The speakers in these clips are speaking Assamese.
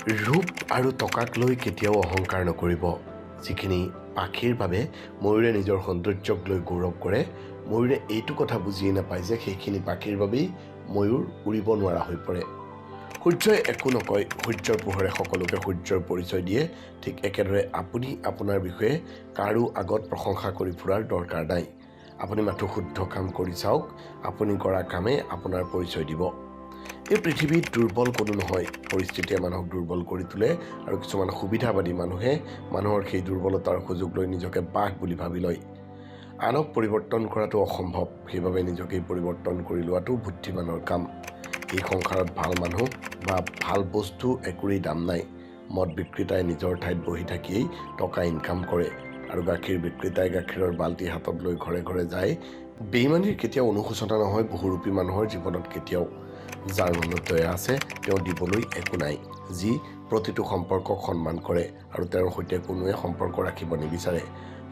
ৰূপ আৰু টকাক লৈ কেতিয়াও অহংকাৰ নকৰিব। যিখিনি পাখিৰ বাবে ময়ূৰে নিজৰ সৌন্দৰ্যক লৈ গৌৰৱ কৰে, ময়ূৰে এইটো কথা বুজিয়ে নাপায় যে সেইখিনি পাখিৰ বাবেই ময়ূৰ উৰিব নোৱাৰা হৈ পৰে। সূৰ্যই একো নকয়, সূৰ্যৰ পোহৰে সকলোকে সূৰ্যৰ পৰিচয় দিয়ে। ঠিক একেদৰে আপুনি আপোনাৰ বিষয়ে কাৰো আগত প্ৰশংসা কৰি ফুৰাৰ দৰকাৰ নাই। আপুনি মাথো শুদ্ধ কাম কৰি চাওক, আপুনি কৰা কামে আপোনাৰ পৰিচয় দিব। এই পৃথিৱীত দুৰ্বল কোনো নহয়, পৰিস্থিতিয়ে মানুহক দুৰ্বল কৰি তোলে আৰু কিছুমান সুবিধাবাদী মানুহে মানুহৰ সেই দুৰ্বলতাৰ সুযোগ লৈ নিজকে বাঘ বুলি ভাবি লয়। আনক পৰিৱৰ্তন কৰাটো অসম্ভৱ, সেইবাবে নিজকেই পৰিৱৰ্তন কৰি লোৱাটো বুদ্ধিমানৰ কাম। এই সংসাৰত ভাল মানুহ বা ভাল বস্তু একোৰেই দাম নাই। মদ বিক্ৰেতাই নিজৰ ঠাইত বহি থাকিয়েই টকা ইনকাম কৰে আৰু গাখীৰ বিক্ৰেতাই গাখীৰৰ বাল্টি হাতত লৈ ঘৰে ঘৰে যায়। বেইমানিৰ কেতিয়াও অনুশোচনা নহয় বহুৰূপী মানুহৰ জীৱনত কেতিয়াও। যাৰ মনত দয়া আছে তেওঁ দিবলৈ একো নাই, যি প্ৰতিটো সম্পৰ্কক সন্মান কৰে আৰু তেওঁৰ সৈতে কোনোৱে সম্পৰ্ক ৰাখিব নিবিচাৰে।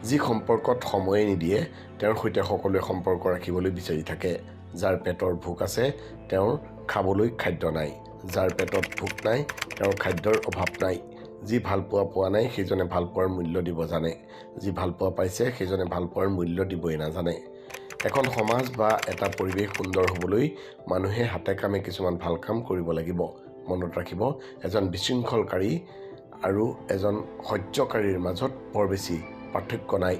যি সম্পৰ্কত সময়ে নিদিয়ে তেওঁৰ সৈতে সকলোৱে সম্পৰ্ক ৰাখিবলৈ বিচাৰি থাকে। যাৰ পেটৰ ভোক আছে তেওঁৰ খাবলৈ খাদ্য নাই, যাৰ পেটত ভোক নাই তেওঁৰ খাদ্যৰ অভাৱ নাই। যি ভালপোৱা পোৱা নাই সেইজনে ভালপোৱাৰ মূল্য দিব জানে, যি ভালপোৱা পাইছে সেইজনে ভালপোৱাৰ মূল্য দিবই নাজানে। এখন সমাজ বা এটা পৰিৱেশ সুন্দৰ হ'বলৈ মানুহে হাতে কামে কিছুমান ভাল কাম কৰিব লাগিব। মনত ৰাখিব, এজন বিশৃংখলকাৰী আৰু এজন সহ্যকাৰীৰ মাজত বৰ বেছি পাৰ্থক্য নাই।